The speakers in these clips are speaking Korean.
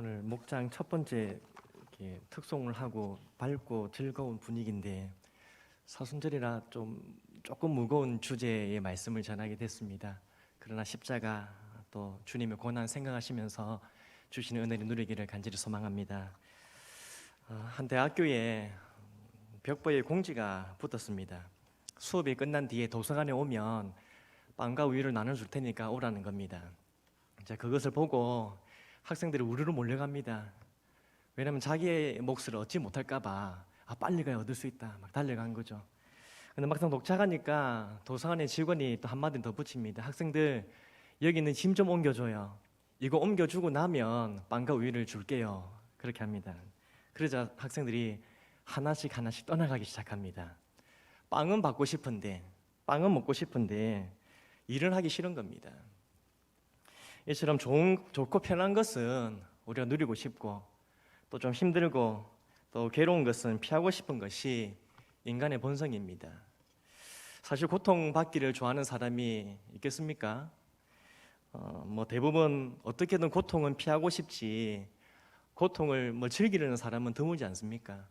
오늘 목장 첫 번째 이렇게 특송을 하고 밝고 즐거운 분위기인데 사순절이라 조금 무거운 주제의 말씀을 전하게 됐습니다. 그러나 십자가 또 주님의 고난 생각하시면서 주시는 은혜를 누리기를 간절히 소망합니다. 한 대학교에 벽보에 공지가 붙었습니다. 수업이 끝난 뒤에 도서관에 오면 빵과 우유를 나눠줄 테니까 오라는 겁니다. 자, 그것을 보고 학생들이 우르르 몰려갑니다. 왜냐하면 자기의 몫을 얻지 못할까봐 빨리 가야 얻을 수 있다 막 달려간 거죠. 근데 막상 도착하니까 도서관의 직원이 또 한마디 더 붙입니다. 학생들, 여기 있는 짐 좀 옮겨줘요. 이거 옮겨주고 나면 빵과 우유를 줄게요. 그렇게 합니다. 그러자 학생들이 하나씩 떠나가기 시작합니다. 빵은 받고 싶은데, 빵은 먹고 싶은데 일을 하기 싫은 겁니다. 이처럼 좋고 편한 것은 우리가 누리고 싶고, 또 좀 힘들고 또 괴로운 것은 피하고 싶은 것이 인간의 본성입니다. 사실 고통받기를 좋아하는 사람이 있겠습니까? 대부분 어떻게든 고통은 피하고 싶지 고통을 즐기려는 사람은 드물지 않습니까?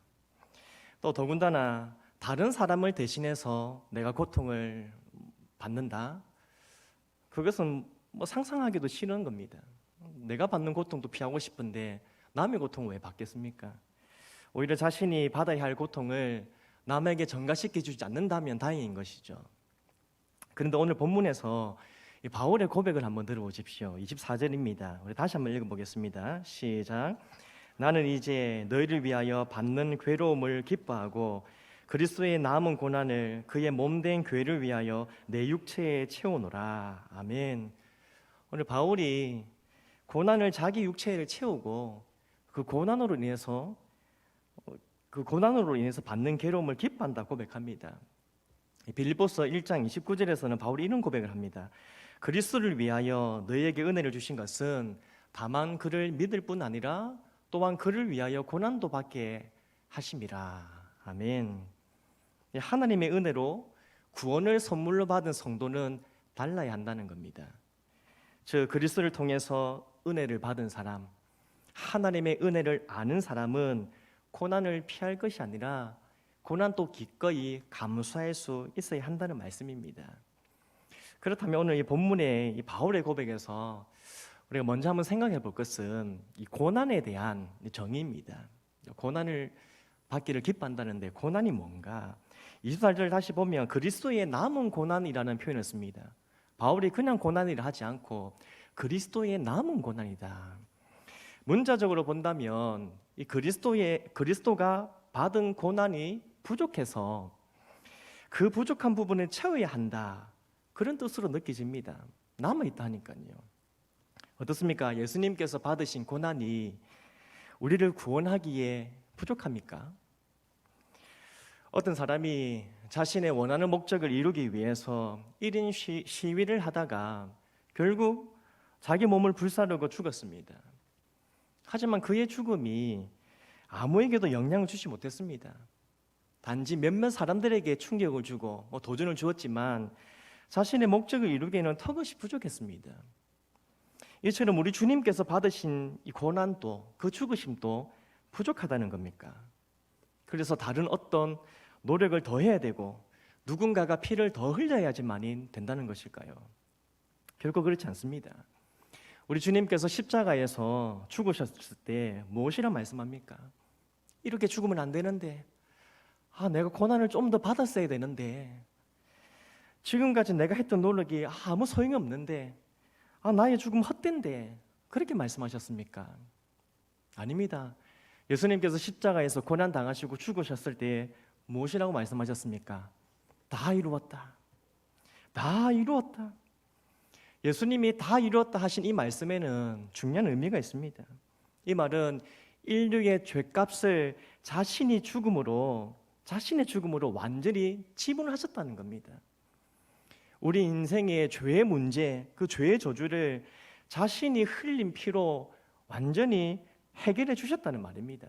또 더군다나 다른 사람을 대신해서 내가 고통을 받는다? 그것은 상상하기도 싫은 겁니다. 내가 받는 고통도 피하고 싶은데 남의 고통을 왜 받겠습니까? 오히려 자신이 받아야 할 고통을 남에게 전가시켜 주지 않는다면 다행인 것이죠. 그런데 오늘 본문에서 이 바울의 고백을 한번 들어보십시오. 24절입니다. 우리 다시 한번 읽어보겠습니다. 시작. 나는 이제 너희를 위하여 받는 괴로움을 기뻐하고 그리스도의 남은 고난을 그의 몸된 교회를 위하여 내 육체에 채우노라. 아멘. 오늘 바울이 고난을 자기 육체를 채우고 그 고난으로 인해서 받는 괴로움을 기뻐한다 고백합니다. 빌립보서 1장 29절에서는 바울이 이런 고백을 합니다. 그리스도를 위하여 너희에게 은혜를 주신 것은 다만 그를 믿을 뿐 아니라 또한 그를 위하여 고난도 받게 하심이라. 아멘. 하나님의 은혜로 구원을 선물로 받은 성도는 달라야 한다는 겁니다. 즉 그리스도를 통해서 은혜를 받은 사람, 하나님의 은혜를 아는 사람은 고난을 피할 것이 아니라 고난도 기꺼이 감수할 수 있어야 한다는 말씀입니다. 그렇다면 오늘 이 본문의 이 바울의 고백에서 우리가 먼저 한번 생각해 볼 것은 이 고난에 대한 정의입니다. 고난을 받기를 기뻐한다는데 고난이 뭔가? 24절 다시 보면 그리스도의 남은 고난이라는 표현을 씁니다. 바울이 그냥 고난이라 하지 않고 그리스도의 남은 고난이다. 문자적으로 본다면 이 그리스도가 받은 고난이 부족해서 그 부족한 부분을 채워야 한다. 그런 뜻으로 느껴집니다. 남아있다 하니까요. 어떻습니까? 예수님께서 받으신 고난이 우리를 구원하기에 부족합니까? 어떤 사람이 자신의 원하는 목적을 이루기 위해서 1인 시위를 하다가 결국 자기 몸을 불사르고 죽었습니다. 하지만 그의 죽음이 아무에게도 영향을 주지 못했습니다. 단지 몇몇 사람들에게 충격을 주고 도전을 주었지만 자신의 목적을 이루기에는 턱없이 부족했습니다. 이처럼 우리 주님께서 받으신 이 고난도 그 죽으심도 부족하다는 겁니까? 그래서 다른 어떤 노력을 더 해야 되고 누군가가 피를 더 흘려야지만이 된다는 것일까요? 결코 그렇지 않습니다. 우리 주님께서 십자가에서 죽으셨을 때 무엇이라 말씀합니까? 이렇게 죽으면 안 되는데, 내가 고난을 좀 더 받았어야 되는데, 지금까지 내가 했던 노력이 아무 소용이 없는데, 나의 죽음 헛된데, 그렇게 말씀하셨습니까? 아닙니다. 예수님께서 십자가에서 고난 당하시고 죽으셨을 때 무엇이라고 말씀하셨습니까? 다 이루었다. 다 이루었다. 예수님이 다 이루었다 하신 이 말씀에는 중요한 의미가 있습니다. 이 말은 인류의 죄값을 자신의 죽음으로 완전히 지불하셨다는 겁니다. 우리 인생의 죄의 문제, 그 죄의 저주를 자신이 흘린 피로 완전히 해결해 주셨다는 말입니다.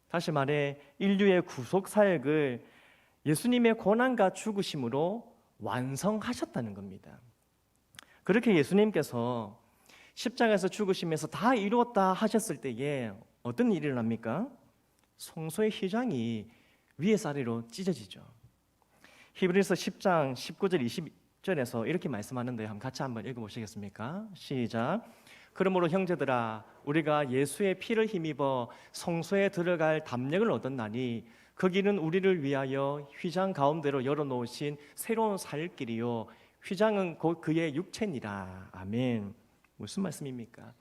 다시 말해 인류의 구속 사역을 예수님의 고난과 죽으심으로 완성하셨다는 겁니다. 그렇게 예수님께서 십자가에서 죽으시면서 다 이루었다 하셨을 때에 어떤 일이 일어납니까? 성소의 휘장이 위에서 아래로 찢어지죠. 히브리서 10장 19절 20절에서 이렇게 말씀하는데 같이 한번 읽어보시겠습니까? 시작. 그러므로 형제들아 우리가 예수의 피를 힘입어 성소에 들어갈 담력을 얻었나니 그 길은 우리를 위하여 휘장 가운데로 열어놓으신 새로운 살 길이요 휘장은 곧 그의 육체니라. 아멘. 무슨 말씀입니까?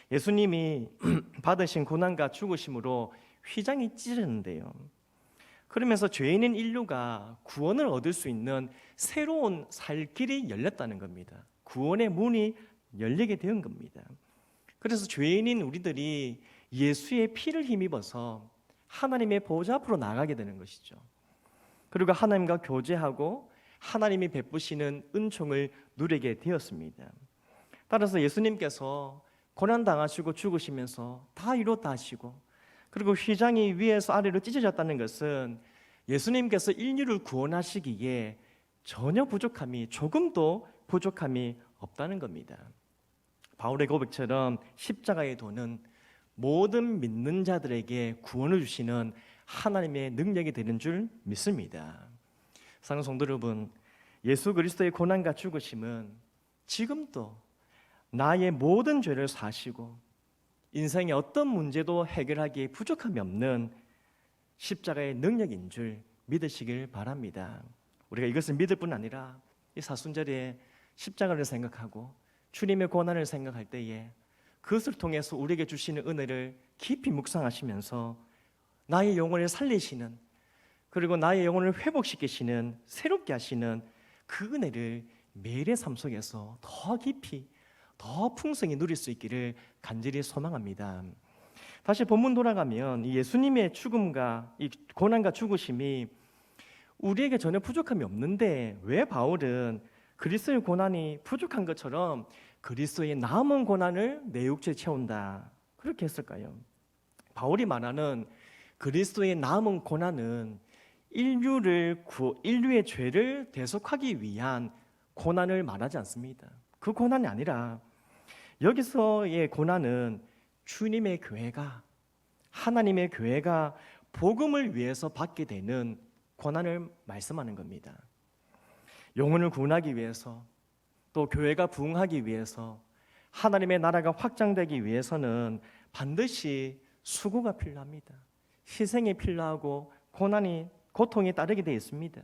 예수님이 받으신 고난과 죽으심으로 휘장이 찢어졌는데요. 그러면서 죄인인 인류가 구원을 얻을 수 있는 새로운 살 길이 열렸다는 겁니다. 구원의 문이 열리게 된 겁니다. 그래서 죄인인 우리들이 예수의 피를 힘입어서 하나님의 보좌 앞으로 나가게 되는 것이죠. 그리고 하나님과 교제하고 하나님이 베푸시는 은총을 누리게 되었습니다. 따라서 예수님께서 고난당하시고 죽으시면서 다 이뤘다 하시고 그리고 휘장이 위에서 아래로 찢어졌다는 것은 예수님께서 인류를 구원하시기에 전혀 부족함이 조금도 부족함이 없다는 겁니다. 바울의 고백처럼 십자가의 도는 모든 믿는 자들에게 구원을 주시는 하나님의 능력이 되는 줄 믿습니다. 사랑하는 성도 여러분, 예수 그리스도의 고난과 죽으심은 지금도 나의 모든 죄를 사시고 인생의 어떤 문제도 해결하기에 부족함이 없는 십자가의 능력인 줄 믿으시길 바랍니다. 우리가 이것을 믿을 뿐 아니라 이 사순절에 십자가를 생각하고 주님의 고난을 생각할 때에 그것을 통해서 우리에게 주시는 은혜를 깊이 묵상하시면서 나의 영혼을 살리시는 그리고 나의 영혼을 회복시키시는 새롭게 하시는 그 은혜를 매일의 삶 속에서 더 깊이 더 풍성히 누릴 수 있기를 간절히 소망합니다. 다시 본문 돌아가면 이 예수님의 죽음과 이 고난과 죽으심이 우리에게 전혀 부족함이 없는데 왜 바울은 그리스도의 고난이 부족한 것처럼 그리스도의 남은 고난을 내 육체에 채운다 그렇게 했을까요? 바울이 말하는 그리스도의 남은 고난은 인류의 죄를 대속하기 위한 고난을 말하지 않습니다. 그 고난이 아니라 여기서의 고난은 주님의 교회가 하나님의 교회가 복음을 위해서 받게 되는 고난을 말씀하는 겁니다. 영혼을 구원하기 위해서 또 교회가 부흥하기 위해서 하나님의 나라가 확장되기 위해서는 반드시 수고가 필요합니다. 희생이 필요하고 고통이 따르게 되어 있습니다.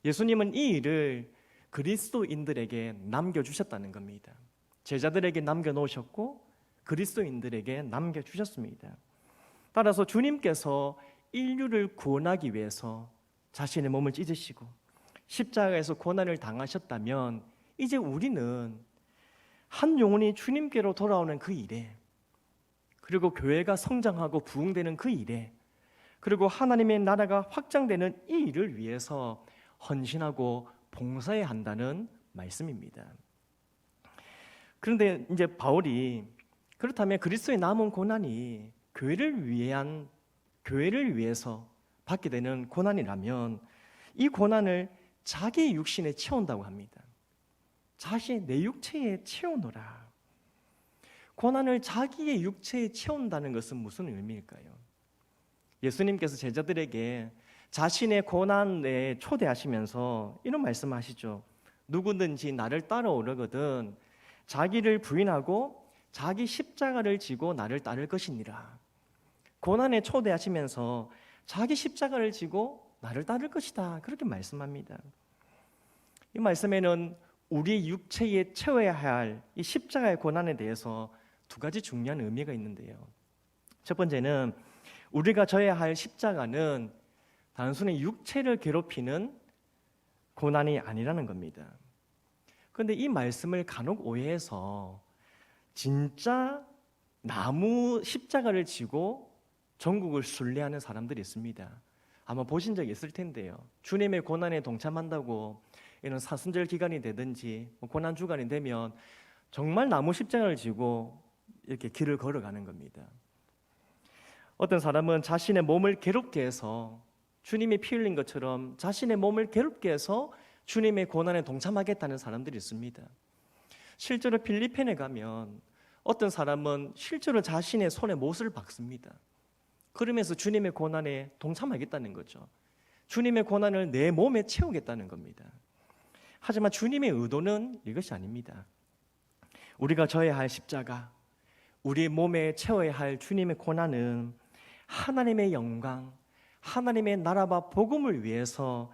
예수님은 이 일을 그리스도인들에게 남겨주셨다는 겁니다. 제자들에게 남겨놓으셨고 그리스도인들에게 남겨주셨습니다. 따라서 주님께서 인류를 구원하기 위해서 자신의 몸을 찢으시고 십자가에서 고난을 당하셨다면 이제 우리는 한 영혼이 주님께로 돌아오는 그 일에 그리고 교회가 성장하고 부흥되는 그 일에 그리고 하나님의 나라가 확장되는 이 일을 위해서 헌신하고 봉사해야 한다는 말씀입니다. 그런데 이제 바울이 그렇다면 그리스도의 남은 고난이 교회를 위해서 받게 되는 고난이라면 이 고난을 자기 육신에 채운다고 합니다. 자신의 내 육체에 채우노라. 고난을 자기의 육체에 채운다는 것은 무슨 의미일까요? 예수님께서 제자들에게 자신의 고난에 초대하시면서 이런 말씀하시죠. 누구든지 나를 따라오려거든 자기를 부인하고 자기 십자가를 지고 나를 따를 것이니라. 고난에 초대하시면서 자기 십자가를 지고 나를 따를 것이다. 그렇게 말씀합니다. 이 말씀에는 우리 육체에 채워야 할 이 십자가의 고난에 대해서 두 가지 중요한 의미가 있는데요. 첫 번째는 우리가 져야 할 십자가는 단순히 육체를 괴롭히는 고난이 아니라는 겁니다. 그런데 이 말씀을 간혹 오해해서 진짜 나무 십자가를 지고 전국을 순례하는 사람들이 있습니다. 아마 보신 적 있을 텐데요. 주님의 고난에 동참한다고 이런 사순절 기간이 되든지 고난 주간이 되면 정말 나무 십자가를 지고 이렇게 길을 걸어가는 겁니다. 어떤 사람은 자신의 몸을 괴롭게 해서 주님이 피 흘린 것처럼 자신의 몸을 괴롭게 해서 주님의 고난에 동참하겠다는 사람들이 있습니다. 실제로 필리핀에 가면 어떤 사람은 실제로 자신의 손에 못을 박습니다. 그러면서 주님의 고난에 동참하겠다는 거죠. 주님의 고난을 내 몸에 채우겠다는 겁니다. 하지만 주님의 의도는 이것이 아닙니다. 우리가 져야 할 십자가, 우리 몸에 채워야 할 주님의 고난은 하나님의 영광, 하나님의 나라와 복음을 위해서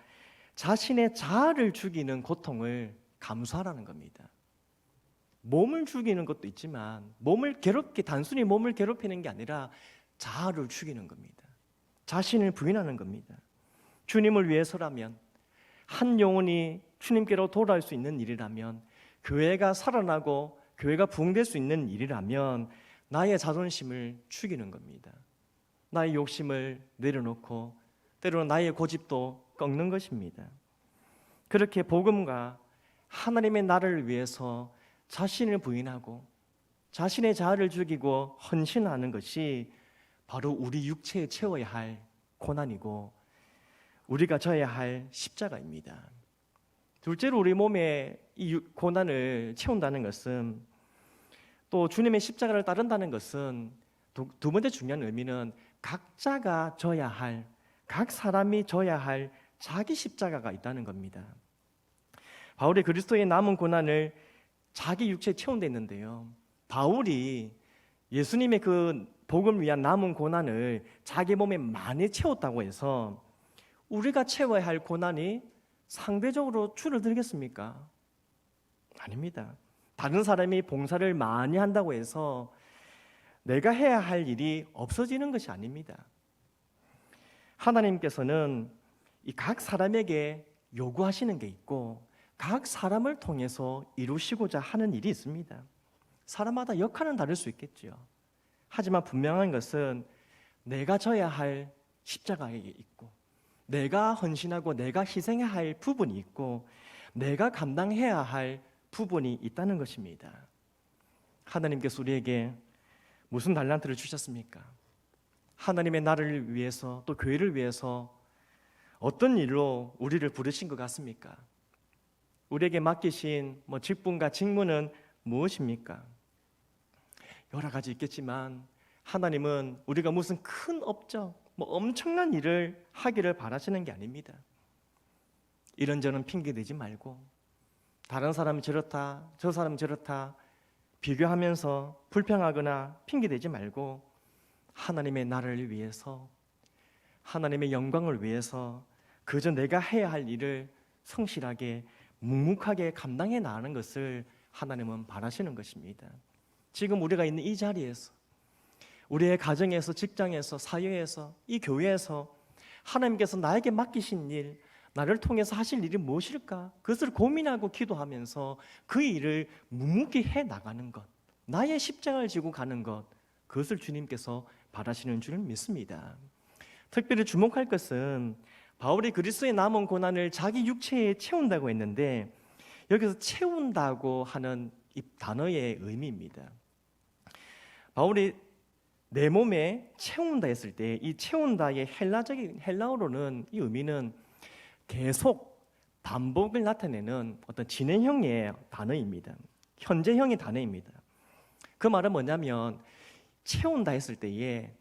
자신의 자아를 죽이는 고통을 감수하라는 겁니다. 몸을 죽이는 것도 있지만 단순히 몸을 괴롭히는 게 아니라 자아를 죽이는 겁니다. 자신을 부인하는 겁니다. 주님을 위해서라면, 한 영혼이 주님께로 돌아올 수 있는 일이라면, 교회가 살아나고 교회가 부흥될 수 있는 일이라면 나의 자존심을 죽이는 겁니다. 나의 욕심을 내려놓고 때로는 나의 고집도 꺾는 것입니다. 그렇게 복음과 하나님의 나라를 위해서 자신을 부인하고 자신의 자아를 죽이고 헌신하는 것이 바로 우리 육체에 채워야 할 고난이고 우리가 져야 할 십자가입니다. 둘째로 우리 몸에 이 고난을 채운다는 것은, 또 주님의 십자가를 따른다는 것은 두 번째 중요한 의미는 각자가 져야 할, 각 사람이 져야 할 자기 십자가가 있다는 겁니다. 바울이 그리스도의 남은 고난을 자기 육체에 채운 데 있는데요, 바울이 예수님의 그 복음을 위한 남은 고난을 자기 몸에 많이 채웠다고 해서 우리가 채워야 할 고난이 상대적으로 줄어들겠습니까? 아닙니다. 다른 사람이 봉사를 많이 한다고 해서 내가 해야 할 일이 없어지는 것이 아닙니다. 하나님께서는 이 각 사람에게 요구하시는 게 있고 각 사람을 통해서 이루시고자 하는 일이 있습니다. 사람마다 역할은 다를 수 있겠죠. 하지만 분명한 것은 내가 져야 할 십자가에 있고, 내가 헌신하고 내가 희생해야 할 부분이 있고, 내가 감당해야 할 부분이 있다는 것입니다. 하나님께서 우리에게 무슨 달란트를 주셨습니까? 하나님의 나라를 위해서, 또 교회를 위해서 어떤 일로 우리를 부르신 것 같습니까? 우리에게 맡기신 직분과 직무는 무엇입니까? 여러 가지 있겠지만 하나님은 우리가 무슨 큰 업적, 엄청난 일을 하기를 바라시는 게 아닙니다. 이런저런 핑계 대지 말고, 다른 사람이 저렇다, 저 사람이 저렇다 비교하면서 불평하거나 핑계 대지 말고 하나님의 나라를 위해서, 하나님의 영광을 위해서 그저 내가 해야 할 일을 성실하게 묵묵하게 감당해 나가는 것을 하나님은 바라시는 것입니다. 지금 우리가 있는 이 자리에서, 우리의 가정에서, 직장에서, 사회에서, 이 교회에서 하나님께서 나에게 맡기신 일, 나를 통해서 하실 일이 무엇일까? 그것을 고민하고 기도하면서 그 일을 묵묵히 해 나가는 것, 나의 십자가를 지고 가는 것, 그것을 주님께서 바라시는 줄 믿습니다. 특별히 주목할 것은 바울이 그리스도의 남은 고난을 자기 육체에 채운다고 했는데, 여기서 채운다고 하는 이 단어의 의미입니다. 바울이 내 몸에 채운다 했을 때 이 채운다의 헬라어로는 이 의미는 계속 반복을 나타내는 어떤 진행형의 단어입니다. 현재형의 단어입니다. 그 말은 뭐냐면 채운다 했을 때에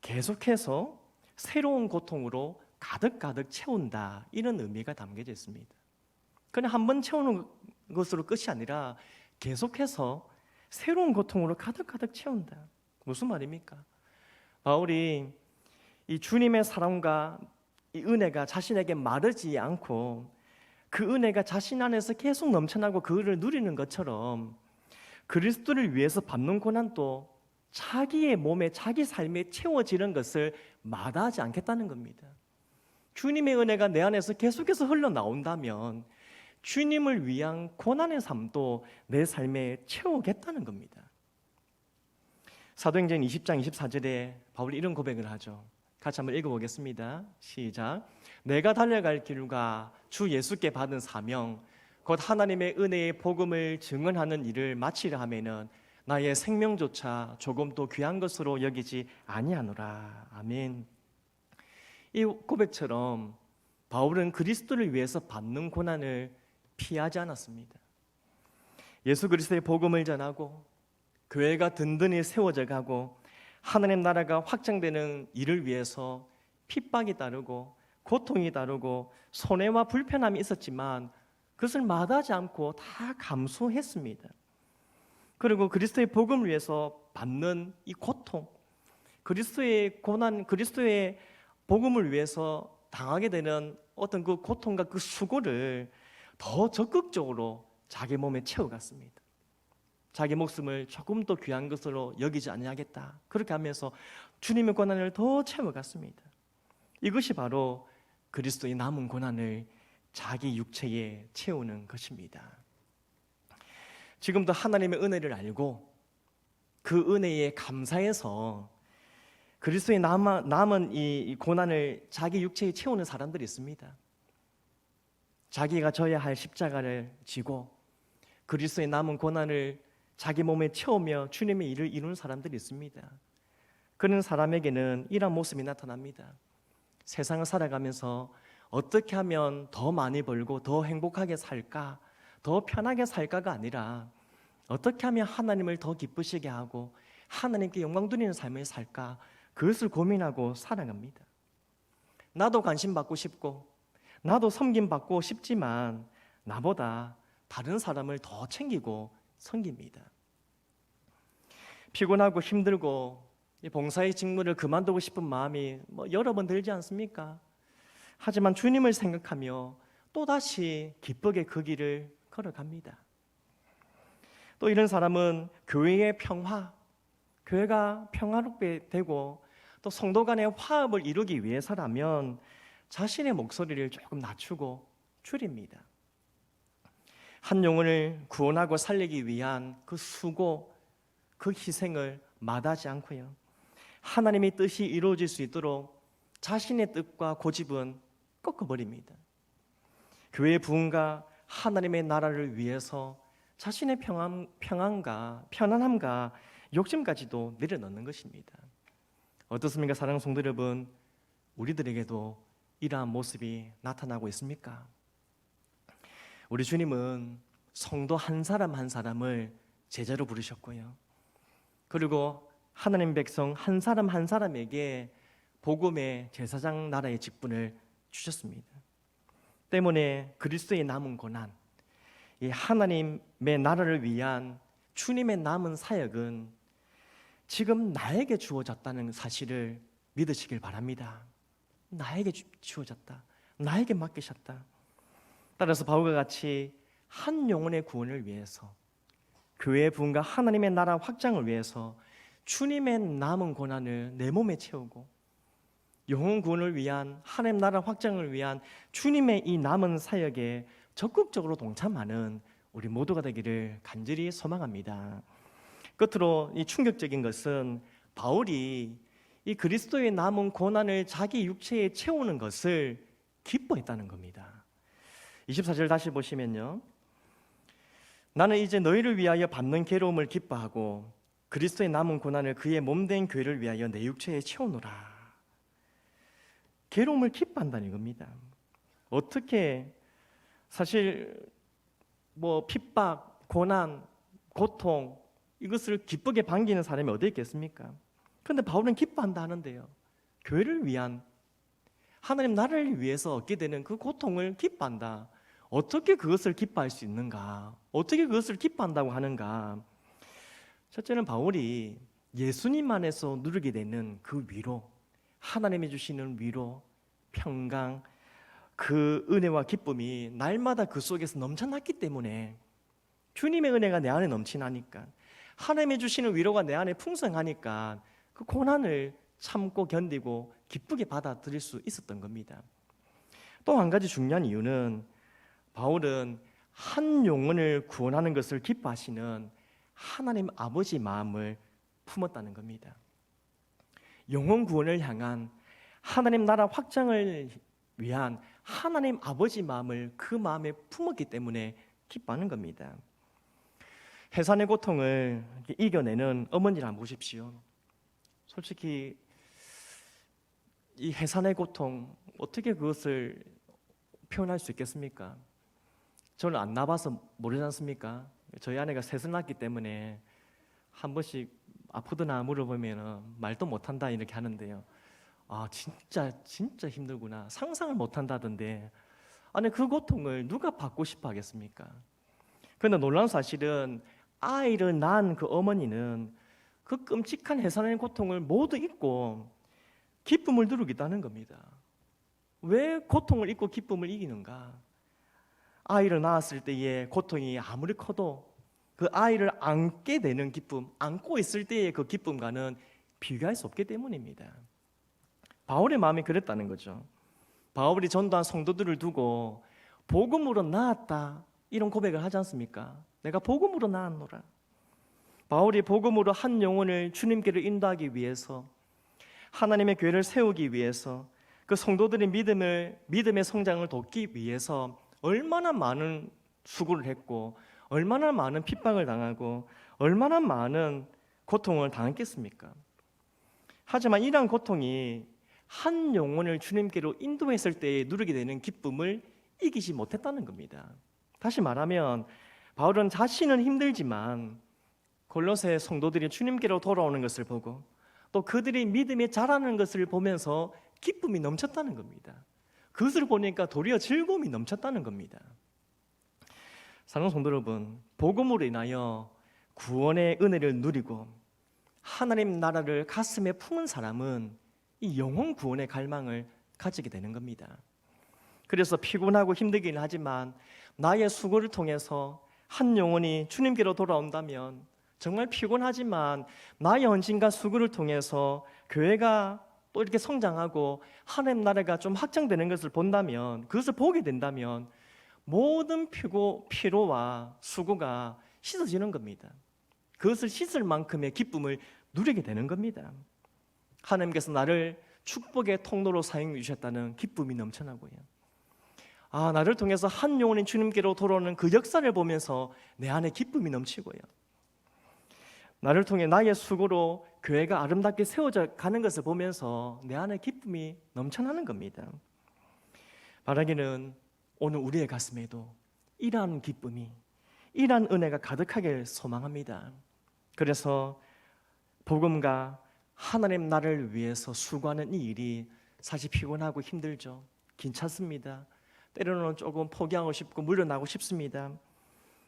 계속해서 새로운 고통으로 가득가득 채운다, 이런 의미가 담겨져 있습니다. 그냥 한 번 채우는 것으로 끝이 아니라 계속해서 새로운 고통으로 가득가득 채운다. 무슨 말입니까? 바울이 이 주님의 사랑과 이 은혜가 자신에게 마르지 않고 그 은혜가 자신 안에서 계속 넘쳐나고 그를 누리는 것처럼 그리스도를 위해서 받는 고난도 자기의 몸에, 자기 삶에 채워지는 것을 마다하지 않겠다는 겁니다. 주님의 은혜가 내 안에서 계속해서 흘러나온다면 주님을 위한 고난의 삶도 내 삶에 채우겠다는 겁니다. 사도행전 20장 24절에 바울이 이런 고백을 하죠. 같이 한번 읽어보겠습니다. 시작. 내가 달려갈 길과 주 예수께 받은 사명, 곧 하나님의 은혜의 복음을 증언하는 일을 마치려 하면은 나의 생명조차 조금도 귀한 것으로 여기지 아니하노라. 아멘. 이 고백처럼 바울은 그리스도를 위해서 받는 고난을 피하지 않았습니다. 예수 그리스도의 복음을 전하고 교회가 든든히 세워져 가고 하나님 나라가 확장되는 일을 위해서 핍박이 따르고 고통이 따르고 손해와 불편함이 있었지만 그것을 마다하지 않고 다 감수했습니다. 그리고 그리스도의 복음을 위해서 받는 이 고통, 그리스도의 고난, 그리스도의 복음을 위해서 당하게 되는 어떤 그 고통과 그 수고를 더 적극적으로 자기 몸에 채워갔습니다. 자기 목숨을 조금 더 귀한 것으로 여기지 아니하겠다. 그렇게 하면서 주님의 고난을 더 채워갔습니다. 이것이 바로 그리스도의 남은 고난을 자기 육체에 채우는 것입니다. 지금도 하나님의 은혜를 알고 그 은혜에 감사해서 그리스도의 남은 이 고난을 자기 육체에 채우는 사람들이 있습니다. 자기가 져야 할 십자가를 지고 그리스도의 남은 고난을 자기 몸에 채우며 주님의 일을 이루는 사람들이 있습니다. 그런 사람에게는 이런 모습이 나타납니다. 세상을 살아가면서 어떻게 하면 더 많이 벌고 더 행복하게 살까, 더 편하게 살까가 아니라 어떻게 하면 하나님을 더 기쁘시게 하고 하나님께 영광 드리는 삶을 살까, 그것을 고민하고 살아갑니다. 나도 관심 받고 싶고 나도 섬김 받고 싶지만 나보다 다른 사람을 더 챙기고 섬깁니다. 피곤하고 힘들고 봉사의 직무를 그만두고 싶은 마음이 여러 번 들지 않습니까? 하지만 주님을 생각하며 또다시 기쁘게 그 길을 걸어갑니다. 또 이런 사람은 교회의 평화, 교회가 평화롭게 되고 또 성도 간의 화합을 이루기 위해서라면 자신의 목소리를 조금 낮추고 줄입니다. 한 영혼을 구원하고 살리기 위한 그 수고, 그 희생을 마다하지 않고요, 하나님의 뜻이 이루어질 수 있도록 자신의 뜻과 고집은 꺾어버립니다. 교회의 부흥과 하나님의 나라를 위해서 자신의 평안과 편안함과 욕심까지도 내려놓는 것입니다. 어떻습니까, 사랑하는 성도 여러분? 우리들에게도 이러한 모습이 나타나고 있습니까? 우리 주님은 성도 한 사람 한 사람을 제자로 부르셨고요, 그리고 하나님 백성 한 사람 한 사람에게 복음의 제사장 나라의 직분을 주셨습니다. 때문에 그리스도의 남은 고난, 이 하나님의 나라를 위한 주님의 남은 사역은 지금 나에게 주어졌다는 사실을 믿으시길 바랍니다. 나에게 주어졌다, 나에게 맡기셨다. 따라서 바울과 같이 한 영혼의 구원을 위해서, 교회의 부흥과 하나님의 나라 확장을 위해서 주님의 남은 고난을 내 몸에 채우고 영혼 구원을 위한, 하나님 나라 확장을 위한 주님의 이 남은 사역에 적극적으로 동참하는 우리 모두가 되기를 간절히 소망합니다. 끝으로 이 충격적인 것은 바울이 이 그리스도의 남은 고난을 자기 육체에 채우는 것을 기뻐했다는 겁니다. 24절 다시 보시면요, 나는 이제 너희를 위하여 받는 괴로움을 기뻐하고 그리스도의 남은 고난을 그의 몸된 교회를 위하여 내 육체에 채우노라. 괴로움을 기뻐한다는 겁니다. 어떻게, 사실 핍박, 고난, 고통, 이것을 기쁘게 반기는 사람이 어디 있겠습니까? 그런데 바울은 기뻐한다 하는데요, 교회를 위한, 하나님 나라를 위해서 얻게 되는 그 고통을 기뻐한다. 어떻게 그것을 기뻐할 수 있는가? 어떻게 그것을 기뻐한다고 하는가? 첫째는 바울이 예수님 안에서 누리게 되는 그 위로, 하나님이 주시는 위로, 평강, 그 은혜와 기쁨이 날마다 그 속에서 넘쳐났기 때문에, 주님의 은혜가 내 안에 넘치나니까, 하나님이 주시는 위로가 내 안에 풍성하니까 그 고난을 참고 견디고 기쁘게 받아들일 수 있었던 겁니다. 또 한 가지 중요한 이유는 바울은 한 영혼을 구원하는 것을 기뻐하시는 하나님 아버지 마음을 품었다는 겁니다. 영혼 구원을 향한 하나님 나라 확장을 위한 하나님 아버지 마음을 그 마음에 품었기 때문에 기뻐하는 겁니다. 해산의 고통을 이겨내는 어머니를 한번 보십시오. 솔직히 이 해산의 고통, 어떻게 그것을 표현할 수 있겠습니까? 저는 안 나봐서 모르지 않습니까? 저희 아내가 셋을 낳기 때문에 한 번씩 아프더나 물어보면 말도 못한다 이렇게 하는데요. 진짜 힘들구나. 상상을 못한다던데. 아니 그 고통을 누가 받고 싶어 하겠습니까? 그런데 놀라운 사실은 아이를 낳은 그 어머니는 그 끔찍한 해산의 고통을 모두 잊고 기쁨을 누리기도 하는 겁니다. 왜 고통을 잊고 기쁨을 이기는가? 아이를 낳았을 때의 고통이 아무리 커도 그 아이를 안게 되는 기쁨, 안고 있을 때의 그 기쁨과는 비교할 수 없기 때문입니다. 바울의 마음이 그랬다는 거죠. 바울이 전도한 성도들을 두고 복음으로 낳았다 이런 고백을 하지 않습니까? 내가 복음으로 낳았노라. 바울이 복음으로 한 영혼을 주님께로 인도하기 위해서, 하나님의 교회를 세우기 위해서, 그 성도들의 믿음의 성장을 돕기 위해서 얼마나 많은 수고를 했고 얼마나 많은 핍박을 당하고 얼마나 많은 고통을 당했겠습니까? 하지만 이러한 고통이 한 영혼을 주님께로 인도했을 때 누리게 되는 기쁨을 이기지 못했다는 겁니다. 다시 말하면 바울은 자신은 힘들지만 골로새 성도들이 주님께로 돌아오는 것을 보고 또 그들이 믿음에 자라는 것을 보면서 기쁨이 넘쳤다는 겁니다. 그것을 보니까 도리어 즐거움이 넘쳤다는 겁니다. 사랑하는 성도 여러분, 복음으로 인하여 구원의 은혜를 누리고 하나님 나라를 가슴에 품은 사람은 이 영혼 구원의 갈망을 가지게 되는 겁니다. 그래서 피곤하고 힘들긴 하지만 나의 수고를 통해서 한 영혼이 주님께로 돌아온다면 정말 피곤하지만 나의 헌신과 수고를 통해서 교회가 또 이렇게 성장하고 하나님 나라가 좀 확장되는 것을 본다면, 그것을 보게 된다면 모든 피로와 수고가 씻어지는 겁니다. 그것을 씻을 만큼의 기쁨을 누리게 되는 겁니다. 하나님께서 나를 축복의 통로로 사용해 주셨다는 기쁨이 넘쳐나고요. 나를 통해서 한 영혼이 주님께로 돌아오는 그 역사를 보면서 내 안에 기쁨이 넘치고요. 나를 통해 나의 수고로 교회가 아름답게 세워져 가는 것을 보면서 내 안에 기쁨이 넘쳐나는 겁니다. 바라기는 오늘 우리의 가슴에도 이러한 기쁨이, 이러한 은혜가 가득하길 소망합니다. 그래서 복음과 하나님 나라를 위해서 수고하는 이 일이 사실 피곤하고 힘들죠. 괜찮습니다. 때로는 조금 포기하고 싶고 물러나고 싶습니다.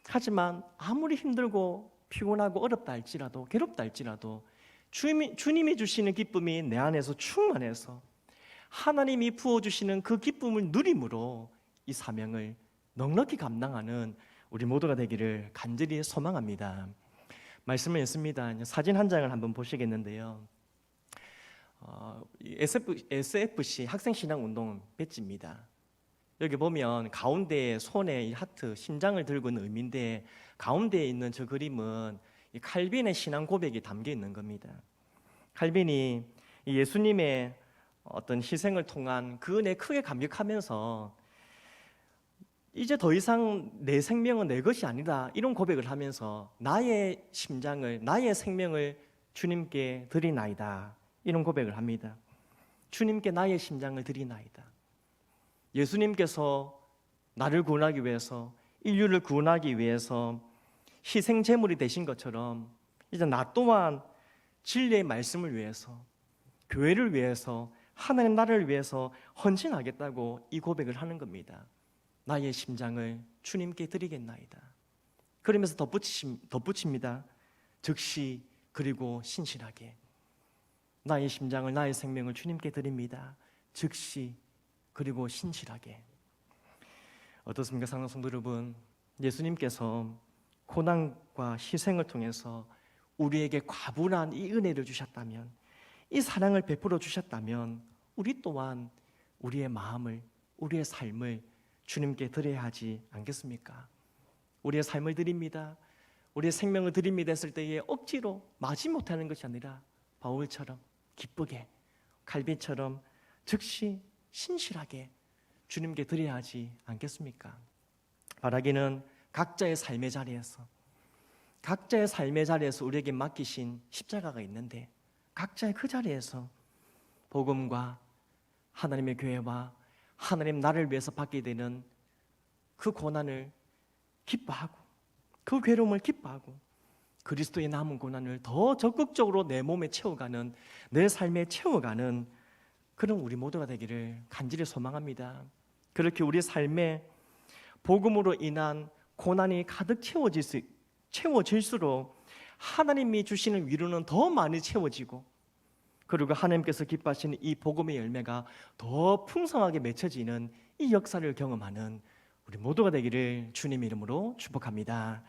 하지만 아무리 힘들고 피곤하고 어렵다 할지라도, 괴롭다 할지라도 주님이 주시는 기쁨이 내 안에서 충만해서 하나님이 부어주시는 그 기쁨을 누림으로 이 사명을 넉넉히 감당하는 우리 모두가 되기를 간절히 소망합니다. 말씀을 읽습니다. 사진 한 장을 한번 보시겠는데요. SFC 학생신앙운동 배지입니다. 여기 보면 가운데 손에 이 하트, 심장을 들고 있는 의미인데 가운데에 있는 저 그림은 이 칼빈의 신앙 고백이 담겨 있는 겁니다. 칼빈이 예수님의 어떤 희생을 통한 그 은혜에 크게 감격하면서 이제 더 이상 내 생명은 내 것이 아니다 이런 고백을 하면서 나의 심장을, 나의 생명을 주님께 드리나이다 이런 고백을 합니다. 주님께 나의 심장을 드리나이다. 예수님께서 나를 구원하기 위해서, 인류를 구원하기 위해서 희생 제물이 되신 것처럼 이제 나 또한 진리의 말씀을 위해서, 교회를 위해서, 하나님 나라를 위해서 헌신하겠다고 이 고백을 하는 겁니다. 나의 심장을 주님께 드리겠나이다. 그러면서 덧붙입니다. 즉시 그리고 신실하게 나의 심장을, 나의 생명을 주님께 드립니다. 즉시 그리고 신실하게. 어떻습니까, 사랑하는 성도 여러분? 예수님께서 고난과 희생을 통해서 우리에게 과분한 이 은혜를 주셨다면, 이 사랑을 베풀어 주셨다면 우리 또한 우리의 마음을, 우리의 삶을 주님께 드려야 하지 않겠습니까? 우리의 삶을 드립니다, 우리의 생명을 드립니다 했을 때에 억지로 마지못하는 것이 아니라 바울처럼 기쁘게, 칼빈처럼 즉시 신실하게 주님께 드려야 하지 않겠습니까? 바라기는 각자의 삶의 자리에서, 각자의 삶의 자리에서 우리에게 맡기신 십자가가 있는데 각자의 그 자리에서 복음과 하나님의 교회와 하나님 나를 위해서 받게 되는 그 고난을 기뻐하고, 그 괴로움을 기뻐하고, 그리스도의 남은 고난을 더 적극적으로 내 몸에 채워가는, 내 삶에 채워가는 그런 우리 모두가 되기를 간절히 소망합니다. 그렇게 우리 삶에 복음으로 인한 고난이 가득 채워질수록 하나님이 주시는 위로는 더 많이 채워지고, 그리고 하나님께서 기뻐하시는 이 복음의 열매가 더 풍성하게 맺혀지는 이 역사를 경험하는 우리 모두가 되기를 주님 이름으로 축복합니다.